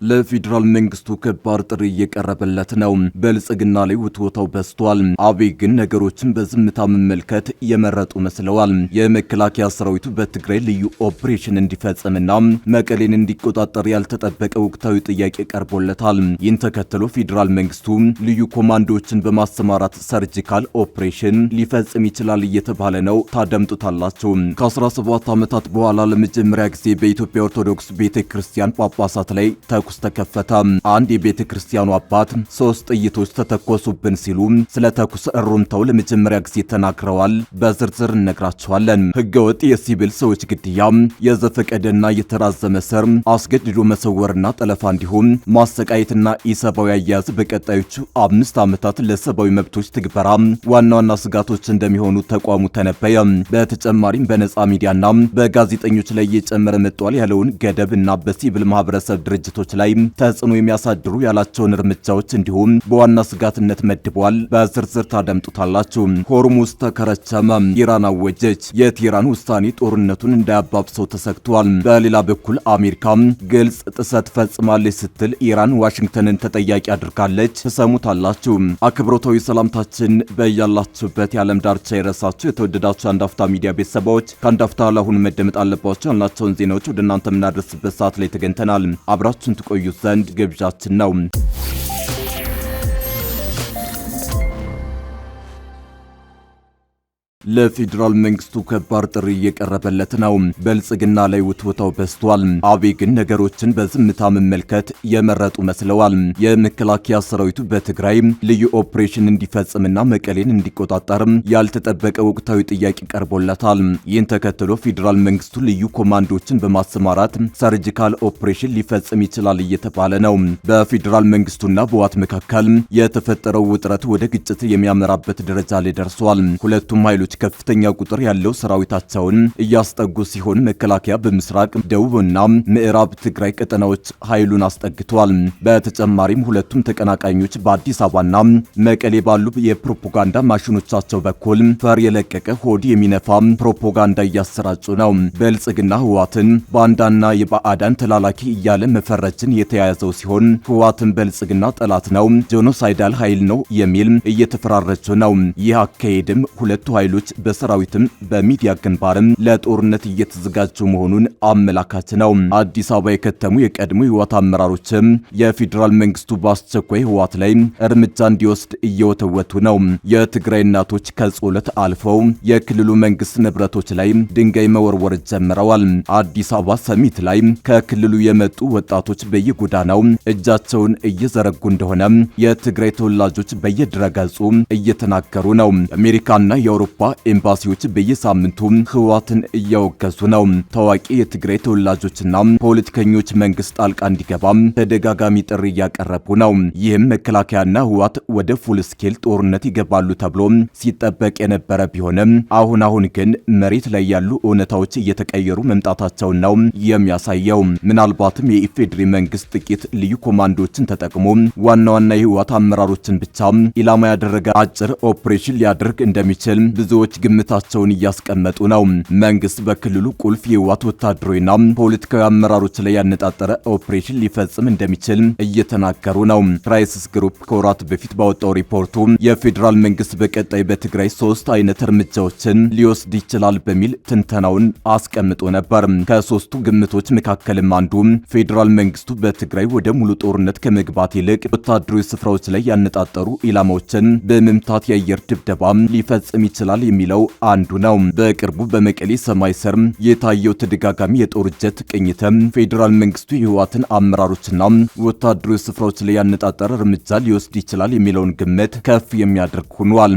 ለፌዴራል መንግስቱ ከባድ ጥሪ እየቀረበለት ነው። ብልጽግና ላይ ውትወታው በዝቷል። አብይ ግን ነገሮችን በዝምታ መመልከት የመረጡ መስለዋል። የመከላከያ ሰራዊቱ በትግራይ ልዩ ኦፕሬሽን እንዲፈጸምና መቀሌን እንዲቆጣጠር ያልተጠበቀ ወቅታዊ ጥያቄ ቀርቦለታል። ይህን ተከትሎ ፌዴራል መንግስቱ ልዩ ኮማንዶዎችን በማሰማራት ሰርጂካል ኦፕሬሽን ሊፈጽም ይችላል እየተባለ ነው። ታደምጡታላችሁ። ከ17 ዓመታት በኋላ ለመጀመሪያ ጊዜ በኢትዮጵያ ኦርቶዶክስ ቤተክርስቲያን ጳጳሳት ላይ ተኩስ ተከፈተ። አንድ የቤተ ክርስቲያኑ አባት 3 ጥይቶች ተተኮሱብን ሲሉ ስለ ተኩስ እሩምታው ለመጀመሪያ ጊዜ ተናግረዋል። በዝርዝር እነግራቸዋለን። ህገወጥ የሲቪል ሰዎች ግድያ፣ የዘፈቀደና የተራዘመ ስር፣ አስገድዶ መሰወርና ጠለፋ እንዲሁም ማሰቃየትና ኢሰብአዊ አያያዝ በቀጣዮቹ 5 ዓመታት ለሰብአዊ መብቶች ትግበራ ዋና ዋና ስጋቶች እንደሚሆኑ ተቋሙ ተነበየ። በተጨማሪም በነጻ ሚዲያና በጋዜጠኞች ላይ እየጨመረ መጥቷል ያለውን ገደብ እና በሲቪል ማህበረሰብ ድርጅቶች ላይ ተጽዕኖ የሚያሳድሩ ያላቸውን እርምጃዎች እንዲሁም በዋና ስጋትነት መድቧል። በዝርዝር ታደምጡታላችሁ። ሆርሙዝ ተከረቸመ፣ ኢራን አወጀች። የቴህራን ውሳኔ ጦርነቱን እንዳያባብሰው ተሰግቷል። በሌላ በኩል አሜሪካ ግልጽ ጥሰት ፈጽማለች ስትል ኢራን ዋሽንግተንን ተጠያቂ አድርጋለች። ተሰሙታላችሁ። አክብሮታዊ ሰላምታችን በያላችሁበት የዓለም ዳርቻ የረሳችሁ የተወደዳችሁ አንዳፍታ ሚዲያ ቤተሰቦች ከአንዳፍታ ለአሁኑ መደመጥ አለባቸው ያልናቸውን ዜናዎች ወደ እናንተ የምናደርስበት ሰዓት ላይ ተገኝተናል። አብራችሁን ትቆዩ ዘንድ ግብዣችን ነው። ለፌዴራል መንግስቱ ከባድ ጥሪ እየቀረበለት ነው። ብልጽግና ላይ ውትወታው በዝቷል። አብይ ግን ነገሮችን በዝምታ መመልከት የመረጡ መስለዋል። የመከላከያ ሰራዊቱ በትግራይ ልዩ ኦፕሬሽን እንዲፈጽምና መቀሌን እንዲቆጣጠር ያልተጠበቀ ወቅታዊ ጥያቄ ቀርቦለታል። ይህን ተከትሎ ፌዴራል መንግስቱ ልዩ ኮማንዶዎችን በማሰማራት ሰርጂካል ኦፕሬሽን ሊፈጽም ይችላል እየተባለ ነው። በፌዴራል መንግስቱና በህወሓት መካከል የተፈጠረው ውጥረት ወደ ግጭት የሚያመራበት ደረጃ ላይ ደርሷል። ሁለቱም ኃይሎች ከፍተኛ ቁጥር ያለው ሰራዊታቸውን እያስጠጉ ሲሆን መከላከያ በምስራቅ ደቡብና ምዕራብ ትግራይ ቀጠናዎች ኃይሉን አስጠግቷል። በተጨማሪም ሁለቱም ተቀናቃኞች በአዲስ አበባና መቀሌ ባሉ የፕሮፓጋንዳ ማሽኖቻቸው በኩል ፈር የለቀቀ ሆድ የሚነፋ ፕሮፓጋንዳ እያሰራጩ ነው። ብልጽግና ህወሓትን ባንዳና የባዕዳን ተላላኪ እያለ መፈረጅን የተያያዘው ሲሆን ህወሓትን ብልጽግና ጠላት ነው፣ ጄኖሳይዳል ኃይል ነው የሚል እየተፈራረጁ ነው። ይህ አካሄድም ሁለቱ ኃይሎች በሰራዊትም በሚዲያ ግንባርም ለጦርነት እየተዘጋጁ መሆኑን አመላካች ነው። አዲስ አበባ የከተሙ የቀድሞ ህወሓት አመራሮችም የፌዴራል መንግስቱ በአስቸኳይ ህወሓት ላይ እርምጃ እንዲወስድ እየወተወቱ ነው። የትግራይ እናቶች ከጸሎት አልፈው የክልሉ መንግስት ንብረቶች ላይ ድንጋይ መወርወር ጀምረዋል። አዲስ አበባ ሰሚት ላይ ከክልሉ የመጡ ወጣቶች በየጎዳናው እጃቸውን እየዘረጉ እንደሆነ የትግራይ ተወላጆች በየድረገጹ እየተናገሩ ነው። አሜሪካና የአውሮፓ ኤምባሲዎች በየሳምንቱ ህወሓትን እያወገዙ ነው። ታዋቂ የትግራይ ተወላጆችና ፖለቲከኞች መንግስት ጣልቃ እንዲገባ ተደጋጋሚ ጥሪ እያቀረቡ ነው። ይህም መከላከያና ህወሓት ወደ ፉል ስኬል ጦርነት ይገባሉ ተብሎ ሲጠበቅ የነበረ ቢሆንም አሁን ግን መሬት ላይ ያሉ እውነታዎች እየተቀየሩ መምጣታቸውን ነው የሚያሳየው። ምናልባትም የኢፌዴሪ መንግስት ጥቂት ልዩ ኮማንዶዎችን ተጠቅሞ ዋና ዋና የህወሓት አመራሮችን ብቻ ኢላማ ያደረገ አጭር ኦፕሬሽን ሊያደርግ እንደሚችል ብዙዎች ግምታቸውን እያስቀመጡ ነው። መንግስት በክልሉ ቁልፍ የህወሓት ወታደራዊና ፖለቲካዊ አመራሮች ላይ ያነጣጠረ ኦፕሬሽን ሊፈጽም እንደሚችል እየተናገሩ ነው። ክራይሲስ ግሩፕ ከወራት በፊት ባወጣው ሪፖርቱ የፌዴራል መንግስት በቀጣይ በትግራይ 3 አይነት እርምጃዎችን ሊወስድ ይችላል በሚል ትንተናውን አስቀምጦ ነበር። ከሶስቱ ግምቶች መካከልም አንዱ ፌዴራል መንግስቱ በትግራይ ወደ ሙሉ ጦርነት ከመግባት ይልቅ ወታደራዊ ስፍራዎች ላይ ያነጣጠሩ ኢላማዎችን በመምታት የአየር ድብደባ ሊፈጽም ይችላል የሚለው አንዱ ነው። በቅርቡ በመቀሌ ሰማይ ስር የታየው ተደጋጋሚ የጦር ጀት ቅኝትም ፌዴራል መንግስቱ የህወሓትን አመራሮችና ወታደራዊ ስፍራዎች ላይ ያነጣጠረ እርምጃ ሊወስድ ይችላል የሚለውን ግምት ከፍ የሚያደርግ ሆኗል።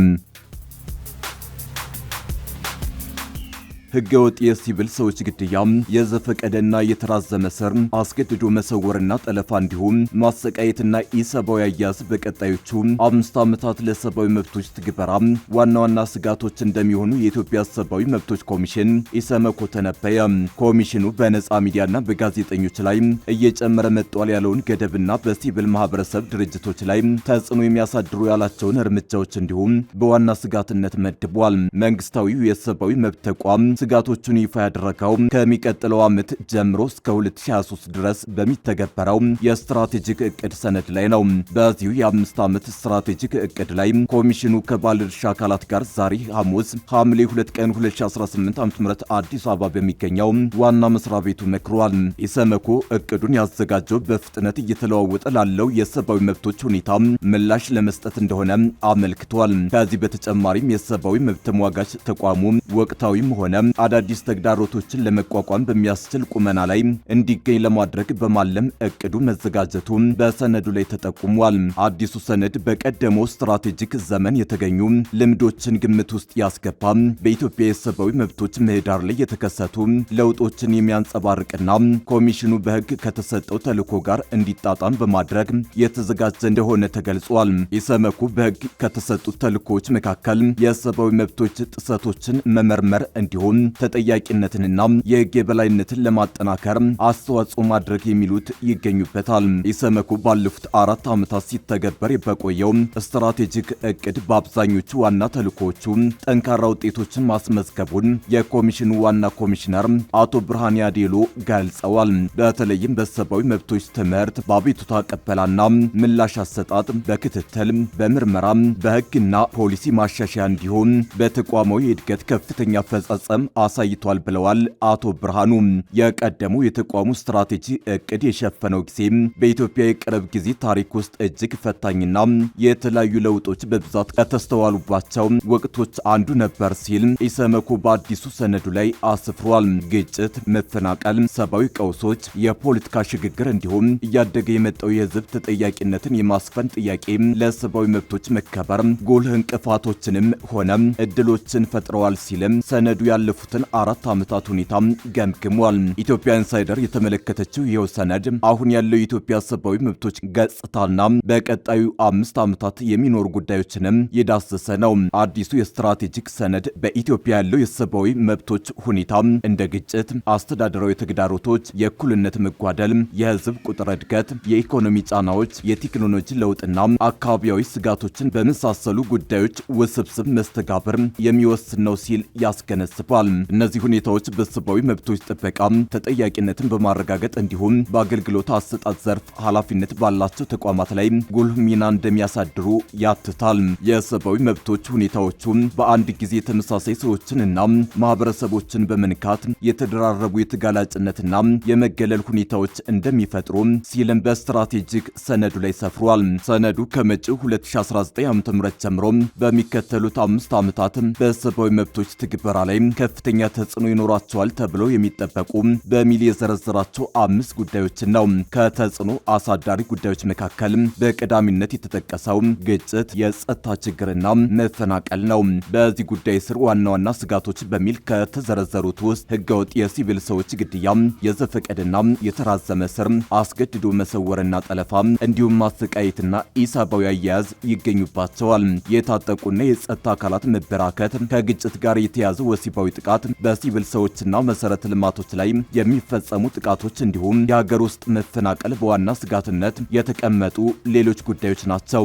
ህገወጥ የሲቪል ሰዎች ግድያ፣ የዘፈቀደና የተራዘመ ስር፣ አስገድዶ መሰወርና ጠለፋ እንዲሁም ማሰቃየትና ኢሰብአዊ አያያዝ በቀጣዮቹ 5 ዓመታት ለሰብአዊ መብቶች ትግበራ ዋና ዋና ስጋቶች እንደሚሆኑ የኢትዮጵያ ሰብአዊ መብቶች ኮሚሽን ኢሰመኮ ተነበየ። ኮሚሽኑ በነጻ ሚዲያና በጋዜጠኞች ላይ እየጨመረ መጥቷል ያለውን ገደብና በሲቪል ማህበረሰብ ድርጅቶች ላይ ተጽዕኖ የሚያሳድሩ ያላቸውን እርምጃዎች እንዲሁም በዋና ስጋትነት መድቧል። መንግስታዊው የሰብአዊ መብት ተቋም ስጋቶቹን ይፋ ያደረገው ከሚቀጥለው ዓመት ጀምሮ እስከ 2023 ድረስ በሚተገበረው የስትራቴጂክ እቅድ ሰነድ ላይ ነው። በዚሁ የ5 ዓመት ስትራቴጂክ እቅድ ላይ ኮሚሽኑ ከባለድርሻ አካላት ጋር ዛሬ ሐሙስ ሐምሌ 2 ቀን 2018 ዓ.ም አዲስ አበባ በሚገኘው ዋና መስሪያ ቤቱ መክሯል። ኢሰመኮ እቅዱን ያዘጋጀው በፍጥነት እየተለዋወጠ ላለው የሰብአዊ መብቶች ሁኔታ ምላሽ ለመስጠት እንደሆነ አመልክቷል። ከዚህ በተጨማሪም የሰብአዊ መብት ተሟጋች ተቋሙ ወቅታዊም ሆነ አዳዲስ ተግዳሮቶችን ለመቋቋም በሚያስችል ቁመና ላይ እንዲገኝ ለማድረግ በማለም እቅዱ መዘጋጀቱ በሰነዱ ላይ ተጠቁሟል። አዲሱ ሰነድ በቀደመው ስትራቴጂክ ዘመን የተገኙ ልምዶችን ግምት ውስጥ ያስገባ በኢትዮጵያ የሰብአዊ መብቶች ምህዳር ላይ የተከሰቱ ለውጦችን የሚያንጸባርቅና ኮሚሽኑ በሕግ ከተሰጠው ተልዕኮ ጋር እንዲጣጣም በማድረግ የተዘጋጀ እንደሆነ ተገልጿል። ኢሰመኮ በሕግ ከተሰጡት ተልዕኮዎች መካከል የሰብአዊ መብቶች ጥሰቶችን መመርመር እንዲሁም ተጠያቂነትንና የሕግ የበላይነትን ለማጠናከር አስተዋጽኦ ማድረግ የሚሉት ይገኙበታል። ኢሰመኮ ባለፉት 4 ዓመታት ሲተገበር በቆየው ስትራቴጂክ እቅድ በአብዛኞቹ ዋና ተልዕኮዎቹ ጠንካራ ውጤቶችን ማስመዝገቡን የኮሚሽኑ ዋና ኮሚሽነር አቶ ብርሃኔ አዴሎ ገልጸዋል። በተለይም በሰብአዊ መብቶች ትምህርት፣ በአቤቱታ ቀበላና ምላሽ አሰጣጥ፣ በክትትል፣ በምርመራ፣ በሕግና ፖሊሲ ማሻሻያ እንዲሁም በተቋማዊ እድገት ከፍተኛ አፈጻጸም አሳይቷል ብለዋል አቶ ብርሃኑ። የቀደመው የተቋሙ ስትራቴጂ እቅድ የሸፈነው ጊዜ በኢትዮጵያ የቅርብ ጊዜ ታሪክ ውስጥ እጅግ ፈታኝና የተለያዩ ለውጦች በብዛት ከተስተዋሉባቸው ወቅቶች አንዱ ነበር ሲል ኢሰመኮ በአዲሱ ሰነዱ ላይ አስፍሯል። ግጭት፣ መፈናቀል፣ ሰብአዊ ቀውሶች፣ የፖለቲካ ሽግግር እንዲሁም እያደገ የመጣው የሕዝብ ተጠያቂነትን የማስፈን ጥያቄ ለሰብአዊ መብቶች መከበር ጉልህ እንቅፋቶችንም ሆነ እድሎችን ፈጥረዋል ሲልም ሰነዱ ያለፉትን 4 ዓመታት ሁኔታ ገምግሟል። ኢትዮጵያ ኢንሳይደር የተመለከተችው ይኸው ሰነድ አሁን ያለው የኢትዮጵያ ሰብአዊ መብቶች ገጽታና በቀጣዩ 5 ዓመታት የሚኖሩ ጉዳዮችንም የዳሰሰ ነው። አዲሱ የስትራቴጂክ ሰነድ በኢትዮጵያ ያለው የሰብአዊ መብቶች ሁኔታ እንደ ግጭት፣ አስተዳደራዊ ተግዳሮቶች፣ የእኩልነት መጓደል፣ የህዝብ ቁጥር እድገት፣ የኢኮኖሚ ጫናዎች፣ የቴክኖሎጂ ለውጥና አካባቢያዊ ስጋቶችን በመሳሰሉ ጉዳዮች ውስብስብ መስተጋብር የሚወስን ነው ሲል ያስገነዝባል። እነዚህ ሁኔታዎች በሰብአዊ መብቶች ጥበቃ ተጠያቂነትን በማረጋገጥ እንዲሁም በአገልግሎት አሰጣጥ ዘርፍ ኃላፊነት ባላቸው ተቋማት ላይ ጉልህ ሚና እንደሚያሳድሩ ያትታል። የሰብአዊ መብቶች ሁኔታዎቹ በአንድ ጊዜ ተመሳሳይ ሰዎችንና ማህበረሰቦችን በመንካት የተደራረቡ የተጋላጭነትና የመገለል ሁኔታዎች እንደሚፈጥሩ ሲልም በስትራቴጂክ ሰነዱ ላይ ሰፍሯል። ሰነዱ ከመጪው 2019 ዓ.ም ጀምሮ በሚከተሉት 5 ዓመታት በሰብአዊ መብቶች ትግበራ ላይ ከፍተኛ ተጽዕኖ ይኖራቸዋል ተብለው የሚጠበቁ በሚል የዘረዘራቸው 5 ጉዳዮችን ነው። ከተጽዕኖ አሳዳሪ ጉዳዮች መካከል በቀዳሚነት የተጠቀሰው ግጭት፣ የጸጥታ ችግርና መፈናቀል ነው። በዚህ ጉዳይ ስር ዋና ዋና ስጋቶች በሚል ከተዘረዘሩት ውስጥ ህገወጥ የሲቪል ሰዎች ግድያ፣ የዘፈቀድና የተራዘመ ስር፣ አስገድዶ መሰወርና ጠለፋ እንዲሁም ማሰቃየትና ኢሰብአዊ አያያዝ ይገኙባቸዋል። የታጠቁና የጸጥታ አካላት መበራከት፣ ከግጭት ጋር የተያዘ ወሲባዊ ጥቃት፣ በሲቪል ሰዎችና መሰረተ ልማቶች ላይ የሚፈጸሙ ጥቃቶች እንዲሁም የሀገር ውስጥ መፈናቀል በዋና ስጋትነት የተቀመጡ ሌሎች ጉዳዮች ናቸው።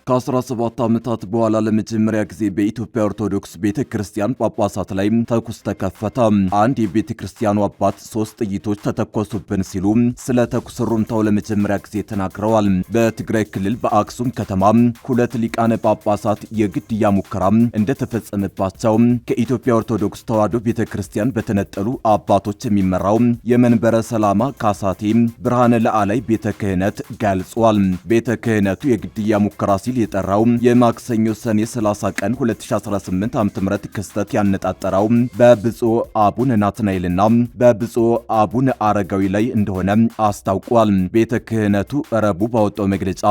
ከ17 ዓመታት በኋላ ለመጀመሪያ ጊዜ በኢትዮጵያ ኦርቶዶክስ ቤተክርስቲያን ጳጳሳት ላይ ተኩስ ተከፈተ። አንድ የቤተክርስቲያኑ አባት 3 ጥይቶች ተተኮሱብን ሲሉ ስለ ተኩስ ሩምታው ለመጀመሪያ ጊዜ ተናግረዋል። በትግራይ ክልል በአክሱም ከተማ 2 ሊቃነ ጳጳሳት የግድያ ሙከራ እንደተፈጸመባቸው ከኢትዮጵያ ኦርቶዶክስ ተዋሕዶ ቤተክርስቲያን በተነጠሉ አባቶች የሚመራው የመንበረ ሰላማ ካሳቴ ብርሃነ ለዓላይ ቤተ ክህነት ገልጿል። ቤተ ክህነቱ የግድያ ሙከራ ሲል የጠራው የማክሰኞ ሰኔ 30 ቀን 2018 ዓ.ም ክስተት ያነጣጠረው በብፁዕ አቡነ ናትናኤልና በብፁዕ አቡነ አረጋዊ ላይ እንደሆነ አስታውቋል። ቤተ ክህነቱ ረቡዕ ባወጣው መግለጫ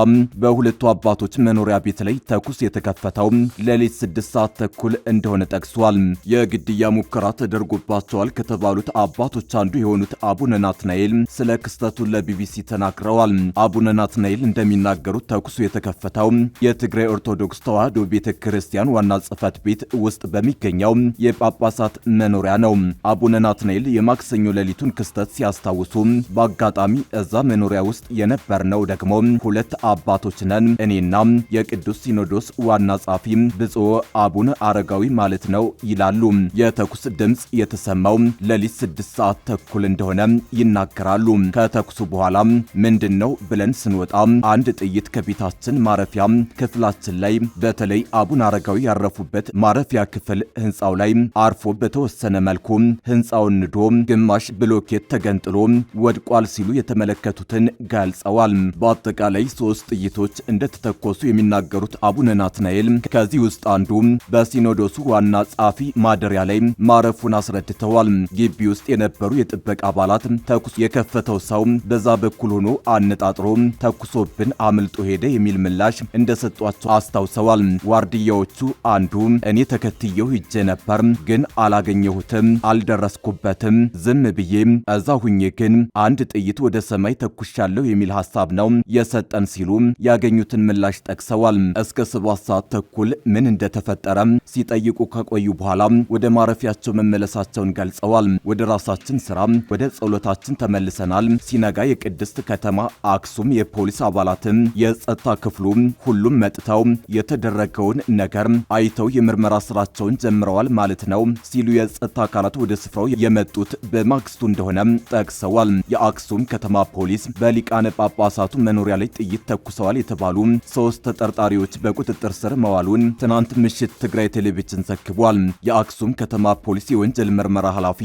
በሁለቱ አባቶች መኖሪያ ቤት ላይ ተኩስ የተከፈተው ሌሊት 6 ሰዓት ተኩል እንደሆነ ጠቅሷል። የግድያ ሙከራ ተደርጎባቸዋል ከተባሉት አባቶች አንዱ የሆኑት አቡነ ናትናኤል ስለ ክስተቱ ለቢቢሲ ተናግረዋል። አቡነ ናትናኤል እንደሚናገሩት ተኩሱ የተከፈተው የትግራይ ኦርቶዶክስ ተዋሕዶ ቤተክርስቲያን ዋና ጽሕፈት ቤት ውስጥ በሚገኘው የጳጳሳት መኖሪያ ነው። አቡነ ናትናኤል የማክሰኞ ሌሊቱን ክስተት ሲያስታውሱ በአጋጣሚ እዛ መኖሪያ ውስጥ የነበርነው ደግሞ ሁለት አባቶች ነን፣ እኔና የቅዱስ ሲኖዶስ ዋና ጻፊ ብፁዕ አቡነ አረጋዊ ማለት ነው ይላሉ። የተኩስ ድምጽ የተሰማው ሌሊት 6 ሰዓት ተኩል እንደሆነ ይናገራሉ። ከተኩሱ በኋላ ምንድነው ብለን ስንወጣ አንድ ጥይት ከቤታችን ማረፊያ ክፍላችን ላይ በተለይ አቡነ አረጋዊ ያረፉበት ማረፊያ ክፍል ህንጻው ላይ አርፎ በተወሰነ መልኩ ህንጻውን ንዶ ግማሽ ብሎኬት ተገንጥሎ ወድቋል ሲሉ የተመለከቱትን ገልጸዋል። በአጠቃላይ 3 ጥይቶች እንደተተኮሱ የሚናገሩት አቡነ ናትናኤል ከዚህ ውስጥ አንዱ በሲኖዶሱ ዋና ጻፊ ማደሪያ ላይ ማረፉን አስረድተዋል። ግቢ ውስጥ የነበሩ የጥበቃ አባላት ተኩስ የከፈተው ሰው በዛ በኩል ሆኖ አነጣጥሮ ተኩሶብን አምልጦ ሄደ የሚል ምላሽ እንደሰጧቸው አስታውሰዋል። ዋርድያዎቹ አንዱ እኔ ተከትየው ሂጄ ነበር፣ ግን አላገኘሁትም፣ አልደረስኩበትም፣ ዝም ብዬ እዛ ሁኜ ግን አንድ ጥይት ወደ ሰማይ ተኩሻለሁ የሚል ሐሳብ ነው የሰጠን ሲሉ ያገኙትን ምላሽ ጠቅሰዋል። እስከ 7 ሰዓት ተኩል ምን እንደተፈጠረ ሲጠይቁ ከቆዩ በኋላ ወደ ማረፊያቸው መመለሳቸውን ገልጸዋል። ወደ ራሳችን ስራ ወደ ጸሎታችን ተመልሰናል። ሲነጋ የቅድስት ከተማ አክሱም የፖሊስ አባላትን የጸጥታ ክፍሉ ሁሉም መጥተው የተደረገውን ነገር አይተው የምርመራ ስራቸውን ጀምረዋል ማለት ነው ሲሉ የጸጥታ አካላት ወደ ስፍራው የመጡት በማግስቱ እንደሆነ ጠቅሰዋል። የአክሱም ከተማ ፖሊስ በሊቃነ ጳጳሳቱ መኖሪያ ላይ ጥይት ተኩሰዋል የተባሉ 3 ተጠርጣሪዎች በቁጥጥር ስር መዋሉን ትናንት ምሽት ትግራይ ቴሌቪዥን ዘግቧል። የአክሱም ከተማ ፖሊስ የወንጀል ምርመራ ኃላፊ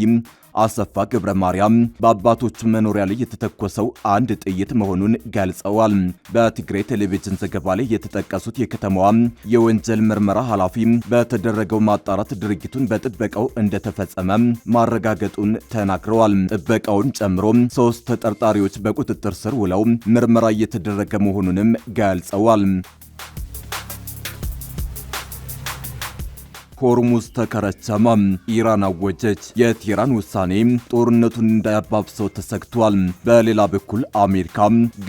አሰፋ ገብረ ማርያም በአባቶቹ መኖሪያ ላይ የተተኮሰው አንድ ጥይት መሆኑን ገልጸዋል። በትግራይ ቴሌቪዥን ዘገባ ላይ የተጠቀሱት የከተማዋ የወንጀል ምርመራ ኃላፊ በተደረገው ማጣራት ድርጊቱን በጥበቃው እንደተፈጸመ ማረጋገጡን ተናግረዋል። ጥበቃውን ጨምሮ 3 ተጠርጣሪዎች በቁጥጥር ስር ውለው ምርመራ እየተደረገ መሆኑንም ገልጸዋል። ሆርሙዝ ተከረቸመ። ኢራን አወጀች። የቴህራን ውሳኔ ጦርነቱን እንዳያባብሰው ተሰግቷል። በሌላ በኩል አሜሪካ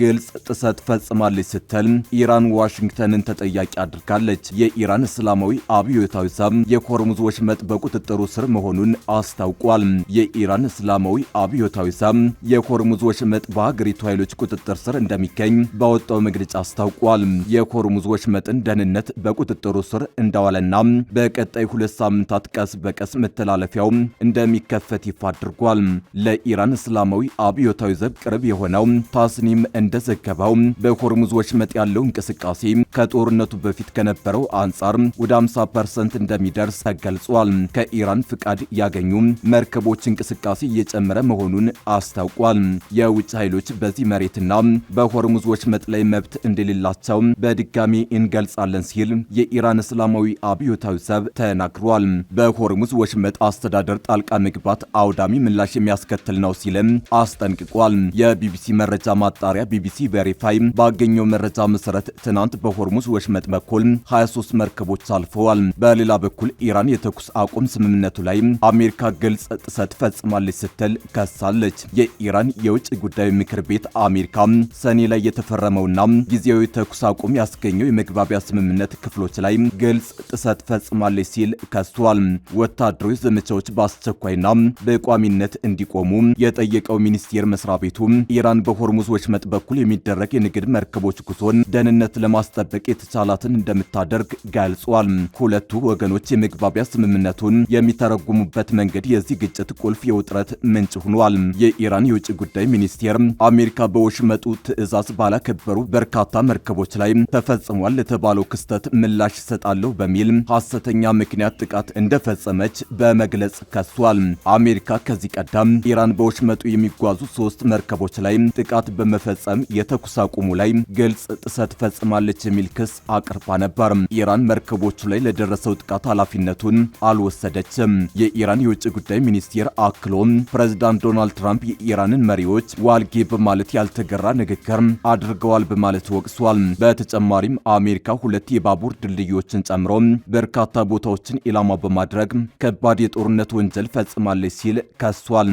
ግልጽ ጥሰት ፈጽማለች ስትል ኢራን ዋሽንግተንን ተጠያቂ አድርጋለች። የኢራን እስላማዊ አብዮታዊ ዘብ የሆርሙዝ ወሽመጥ በቁጥጥሩ ስር መሆኑን አስታውቋል። የኢራን እስላማዊ አብዮታዊ ዘብ የሆርሙዝ ወሽመጥ በሀገሪቱ ኃይሎች ቁጥጥር ስር እንደሚገኝ ባወጣው መግለጫ አስታውቋል። የሆርሙዝ ወሽመጥን ደህንነት በቁጥጥሩ ስር እንዳዋለና በቀጣይ 2 ሳምንታት ቀስ በቀስ መተላለፊያው እንደሚከፈት ይፋ አድርጓል። ለኢራን እስላማዊ አብዮታዊ ዘብ ቅርብ የሆነው ታስኒም እንደዘገበው በሆርሙዝ ወሽመጥ ያለው እንቅስቃሴ ከጦርነቱ በፊት ከነበረው አንጻር ወደ 50% እንደሚደርስ ተገልጿል። ከኢራን ፍቃድ ያገኙ መርከቦች እንቅስቃሴ እየጨመረ መሆኑን አስታውቋል። የውጭ ኃይሎች በዚህ መሬትና በሆርሙዝ ወሽመጥ ላይ መብት እንደሌላቸው በድጋሚ እንገልጻለን ሲል የኢራን እስላማዊ አብዮታዊ ዘብ ተናግሯል። በሆርሙዝ ወሽመጥ አስተዳደር ጣልቃ መግባት አውዳሚ ምላሽ የሚያስከትል ነው ሲልም አስጠንቅቋል። የቢቢሲ መረጃ ማጣሪያ ቢቢሲ ቬሪፋይ ባገኘው መረጃ መሰረት ትናንት በሆርሙዝ ወሽመጥ በኩል 23 መርከቦች አልፈዋል። በሌላ በኩል ኢራን የተኩስ አቁም ስምምነቱ ላይ አሜሪካ ግልጽ ጥሰት ፈጽማለች ስትል ከሳለች። የኢራን የውጭ ጉዳይ ምክር ቤት አሜሪካ ሰኔ ላይ የተፈረመውና ጊዜያዊ ተኩስ አቁም ያስገኘው የመግባቢያ ስምምነት ክፍሎች ላይ ግልጽ ጥሰት ፈጽማለች ሲል ከሷል። ወታደራዊ ዘመቻዎች በአስቸኳይና በቋሚነት እንዲቆሙ የጠየቀው ሚኒስቴር መስሪያ ቤቱ ኢራን በሆርሙዝ ወሽመጥ በኩል የሚደረግ የንግድ መርከቦች ጉዞን ደህንነት ለማስጠበቅ የተቻላትን እንደምታደርግ ገልጿል። ሁለቱ ወገኖች የመግባቢያ ስምምነቱን የሚተረጉሙበት መንገድ የዚህ ግጭት ቁልፍ የውጥረት ምንጭ ሆኗል። የኢራን የውጭ ጉዳይ ሚኒስቴር አሜሪካ በወሽመጡ ትዕዛዝ ባላከበሩ በርካታ መርከቦች ላይ ተፈጽሟል ለተባለው ክስተት ምላሽ ይሰጣለሁ በሚል ሐሰተኛ ምክንያት ጥቃት እንደፈጸመች በመግለጽ ከሷል። አሜሪካ ከዚህ ቀደም ኢራን በወሽመጡ የሚጓዙ 3 መርከቦች ላይ ጥቃት በመፈጸም የተኩስ አቁሙ ላይ ግልጽ ጥሰት ፈጽማለች የሚል ክስ አቅርባ ነበር። ኢራን መርከቦቹ ላይ ለደረሰው ጥቃት ኃላፊነቱን አልወሰደችም። የኢራን የውጭ ጉዳይ ሚኒስቴር አክሎም ፕሬዝዳንት ዶናልድ ትራምፕ የኢራንን መሪዎች ዋልጌ በማለት ያልተገራ ንግግር አድርገዋል በማለት ወቅሷል። በተጨማሪም አሜሪካ 2 የባቡር ድልድዮችን ጨምሮ በርካታ ቦታዎችን ኢላማ በማድረግ ከባድ የጦርነት ወንጀል ፈጽማለች ሲል ከሷል።